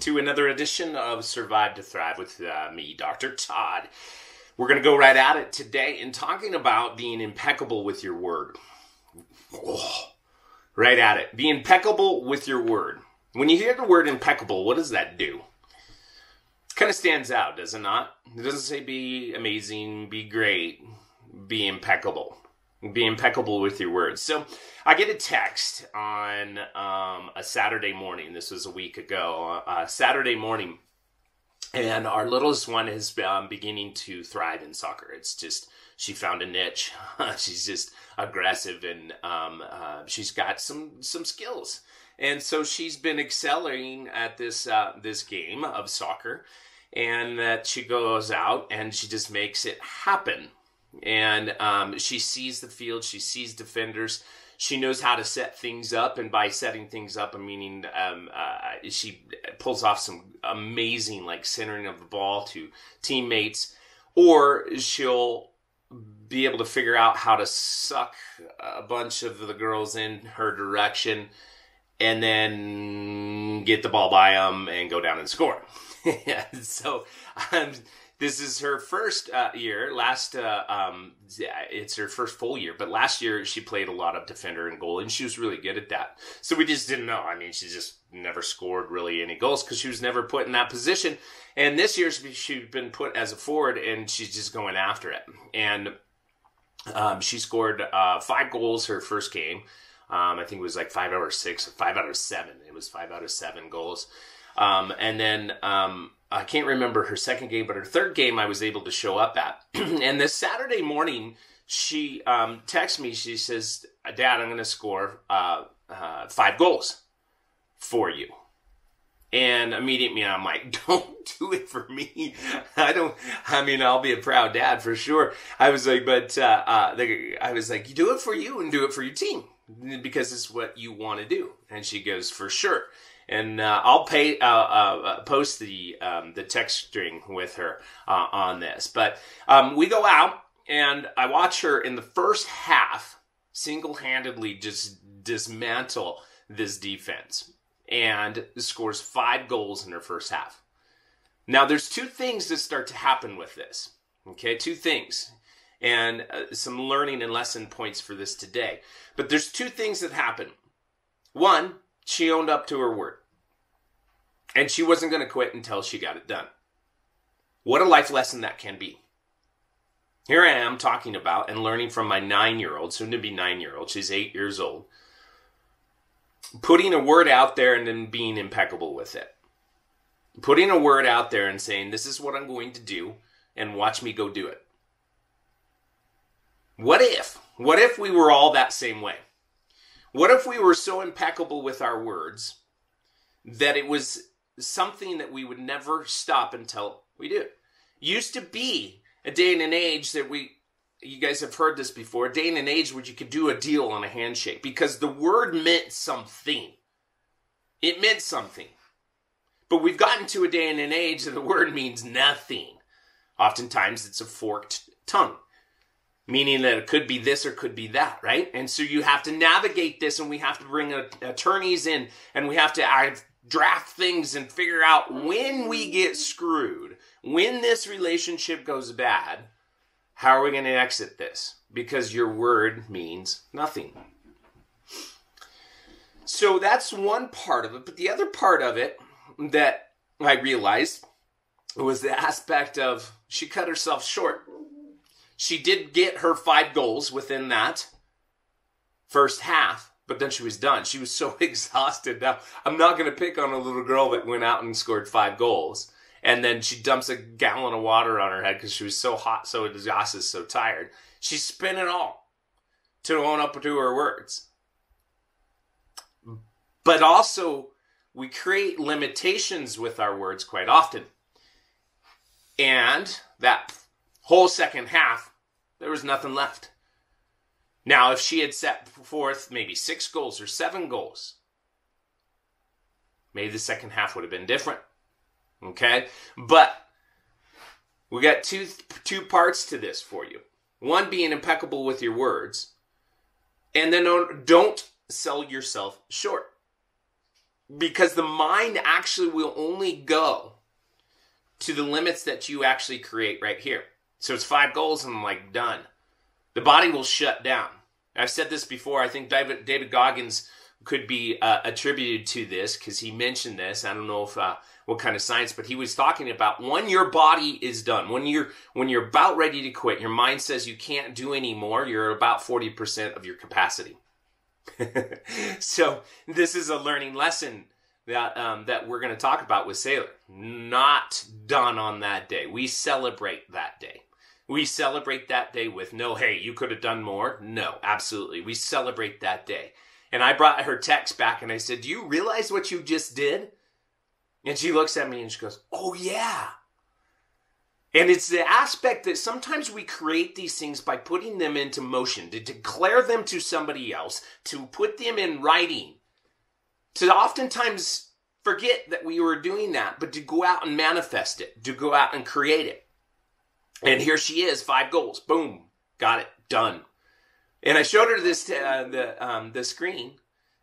to another edition of Survive to Thrive with me, Dr. Todd. We're going to go right at it today in talking about being impeccable with your word. Oh, right at it. Be impeccable with your word. When you hear the word impeccable, what does that do? It kind of stands out, does it not? It doesn't say be amazing, be great, be impeccable. Be impeccable with your words. So I get a text on a Saturday morning. This was a week ago. Saturday morning. And our littlest one is beginning to thrive in soccer. It's just, she found a niche. She's just aggressive and she's got some skills. And so she's been excelling at this game of soccer. And that she goes out and she just makes it happen. And she sees the field, she sees defenders, she knows how to set things up, and by setting things up, I'm meaning she pulls off some amazing like centering of the ball to teammates, or she'll be able to figure out how to suck a bunch of the girls in her direction and then get the ball by them and go down and score. So this is her first year. It's her first full year. But last year, she played a lot of defender and goal, and she was really good at that. So we just didn't know. I mean, she just never scored really any goals because she was never put in that position. And this year, she's been put as a forward, and she's just going after it. And she scored 5 goals her first game. I think it was like 5 out of 6, 5 out of 7. It was 5 out of 7 goals. And then I can't remember her second game, but her third game I was able to show up at. And this Saturday morning, she texts me. She says, "Dad, I'm going to score 5 goals for you." And immediately I'm like, "Don't do it for me. I'll be a proud dad for sure." I was like, "You do it for you and do it for your team because it's what you want to do." And she goes, "For sure." And I'll post the text string with her on this. But we go out, and I watch her in the first half single-handedly just dismantle this defense and scores 5 goals in her first half. Now, there's 2 things that start to happen with this. Okay, 2 things. And some learning and lesson points for this today. But there's 2 things that happen. One, she owned up to her word. And she wasn't going to quit until she got it done. What a life lesson that can be. Here I am talking about and learning from my 9-year-old, soon to be 9-year-old. She's 8 years old. Putting a word out there and then being impeccable with it. Putting a word out there and saying, this is what I'm going to do, and watch me go do it. What if? What if we were all that same way? What if we were so impeccable with our words that it was something that we would never stop until we do it? Used to be a day and an age that you guys have heard this before, a day and an age where you could do a deal on a handshake because the word meant something. It meant something. But we've gotten to a day and an age that the word means nothing. Oftentimes it's a forked tongue, meaning that it could be this or could be that, right? And so you have to navigate this, and we have to bring attorneys in, and we have to draft things and figure out when we get screwed, when this relationship goes bad, how are we going to exit this? Because your word means nothing. So that's one part of it. But the other part of it that I realized was the aspect of she cut herself short. She did get her 5 goals within that first half. But then she was done. She was so exhausted. Now, I'm not going to pick on a little girl that went out and scored 5 goals. And then she dumps a gallon of water on her head because she was so hot, so exhausted, so tired. She spent it all to own up to her words. But also, we create limitations with our words quite often. And that whole second half, there was nothing left. Now, if she had set forth maybe 6 goals or 7 goals, maybe the second half would have been different. Okay? But we got two parts to this for you. One, being impeccable with your words. And then don't sell yourself short. Because the mind actually will only go to the limits that you actually create right here. So it's 5 goals and I'm like, done. The body will shut down. I've said this before. I think David Goggins could be attributed to this because he mentioned this. I don't know if what kind of science, but he was talking about when your body is done, when you're about ready to quit, your mind says you can't do anymore. You're about 40% of your capacity. So this is a learning lesson that we're going to talk about with Sailor. Not done on that day. We celebrate that day. We celebrate that day with no, hey, you could have done more. No, absolutely. We celebrate that day. And I brought her text back and I said, do you realize what you just did? And she looks at me and she goes, oh yeah. And it's the aspect that sometimes we create these things by putting them into motion, to declare them to somebody else, to put them in writing, to oftentimes forget that we were doing that, but to go out and manifest it, to go out and create it. And here she is, 5 goals. Boom. Got it. Done. And I showed her this, the screen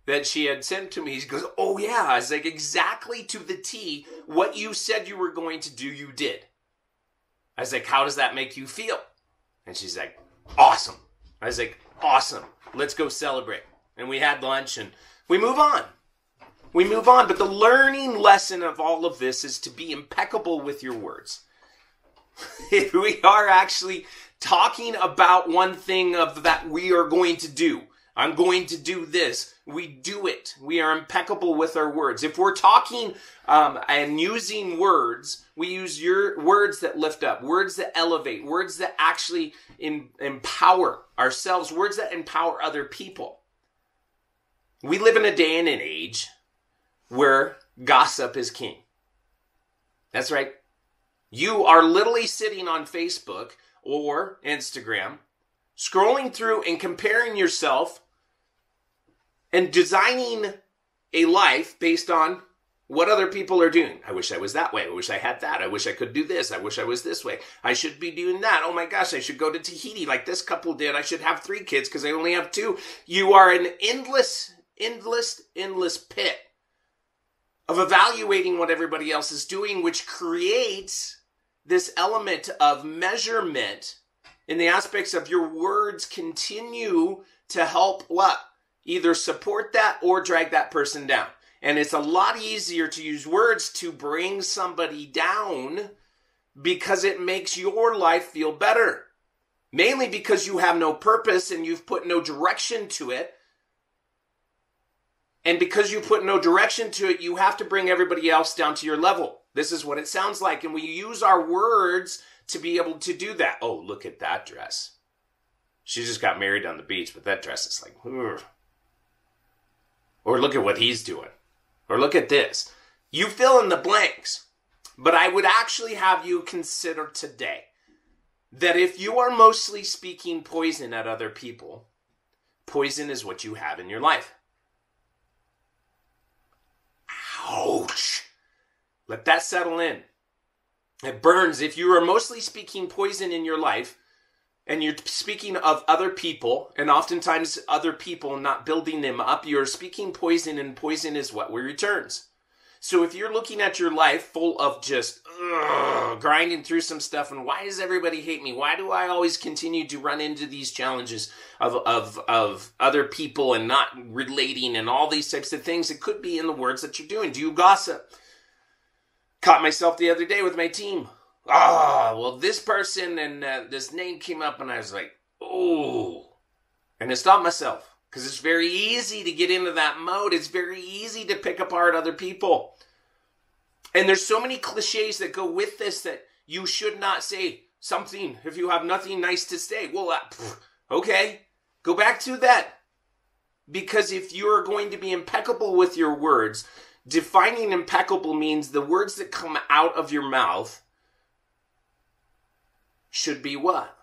that she had sent to me. She goes, oh yeah. I was like, exactly to the T, what you said you were going to do, you did. I was like, how does that make you feel? And she's like, awesome. I was like, awesome. Let's go celebrate. And we had lunch and we move on. We move on. But the learning lesson of all of this is to be impeccable with your words. We are actually talking about one thing of that we are going to do. I'm going to do this. We do it. We are impeccable with our words. If we're talking and using words, we use your words that lift up, words that elevate, words that actually empower ourselves, words that empower other people. We live in a day and an age where gossip is king. That's right. You are literally sitting on Facebook or Instagram, scrolling through and comparing yourself and designing a life based on what other people are doing. I wish I was that way. I wish I had that. I wish I could do this. I wish I was this way. I should be doing that. Oh my gosh, I should go to Tahiti like this couple did. I should have 3 kids because I only have 2. You are an endless pit of evaluating what everybody else is doing, which creates this element of measurement in the aspects of your words continue to help what? Either support that or drag that person down. And it's a lot easier to use words to bring somebody down because it makes your life feel better. Mainly because you have no purpose and you've put no direction to it. And because you put no direction to it, you have to bring everybody else down to your level. This is what it sounds like. And we use our words to be able to do that. Oh, look at that dress. She just got married on the beach, but that dress is like, ugh. Or look at what he's doing. Or look at this. You fill in the blanks. But I would actually have you consider today that if you are mostly speaking poison at other people, poison is what you have in your life. Ouch. Let that settle in. It burns. If you are mostly speaking poison in your life, and you're speaking of other people, and oftentimes other people not building them up, you're speaking poison, and poison is what returns. So if you're looking at your life full of just grinding through some stuff, and why does everybody hate me? Why do I always continue to run into these challenges of other people and not relating and all these types of things? It could be in the words that you're doing. Do you gossip? Caught myself the other day with my team. Well, this person and this name came up and I was like, oh. And I stopped myself because it's very easy to get into that mode. It's very easy to pick apart other people. And there's so many cliches that go with this that you should not say something if you have nothing nice to say. Well, okay, go back to that. Because if you're going to be impeccable with your words, defining impeccable means the words that come out of your mouth should be what?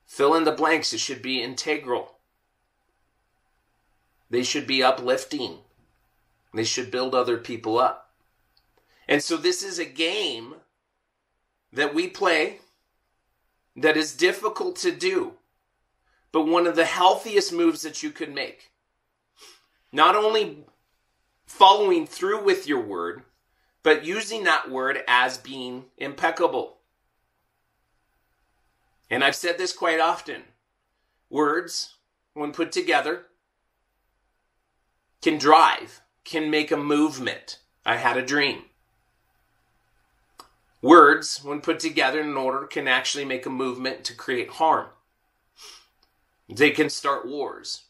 Fill in the blanks. It should be integral. They should be uplifting. They should build other people up. And so this is a game that we play that is difficult to do, but one of the healthiest moves that you could make. Not only following through with your word, but using that word as being impeccable. And I've said this quite often. Words, when put together, can drive, can make a movement. I had a dream. Words, when put together in order, can actually make a movement to create harm. They can start wars.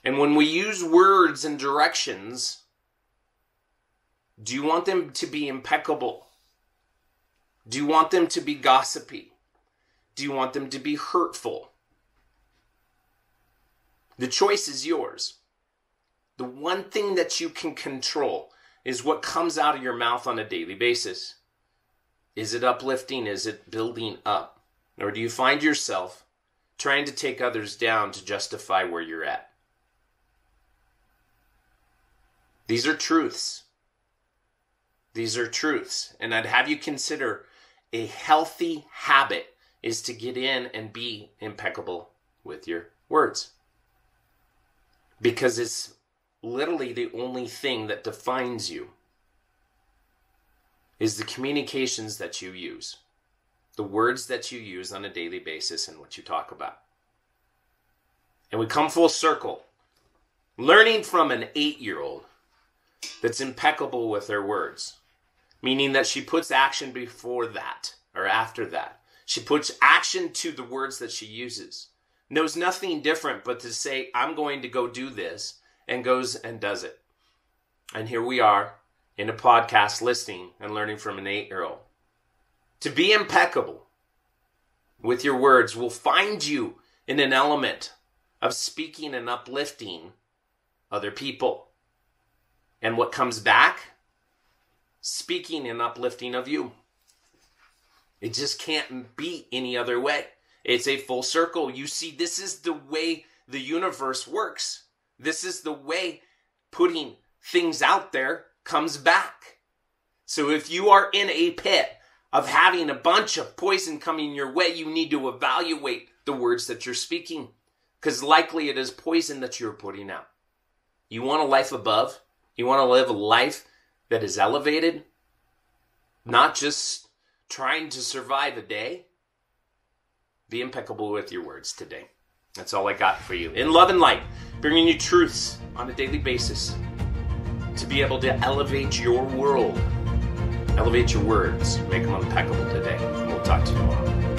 And when we use words and directions, do you want them to be impeccable? Do you want them to be gossipy? Do you want them to be hurtful? The choice is yours. The one thing that you can control is what comes out of your mouth on a daily basis. Is it uplifting? Is it building up? Or do you find yourself trying to take others down to justify where you're at? These are truths. These are truths. And I'd have you consider a healthy habit is to get in and be impeccable with your words. Because it's literally the only thing that defines you is the communications that you use, the words that you use on a daily basis and what you talk about. And we come full circle, learning from an 8-year-old that's impeccable with her words, meaning that she puts action before that or after that. She puts action to the words that she uses. Knows nothing different but to say, I'm going to go do this, and goes and does it. And here we are in a podcast listening and learning from an 8-year-old. To be impeccable with your words will find you in an element of speaking and uplifting other people. And what comes back? Speaking and uplifting of you. It just can't be any other way. It's a full circle. You see, this is the way the universe works. This is the way putting things out there comes back. So if you are in a pit of having a bunch of poison coming your way, you need to evaluate the words that you're speaking, because likely it is poison that you're putting out. You want a life above? You want to live a life that is elevated? Not just trying to survive a day? Be impeccable with your words today. That's all I got for you. In love and light, bringing you truths on a daily basis to be able to elevate your world. Elevate your words. Make them impeccable today. We'll talk to you tomorrow.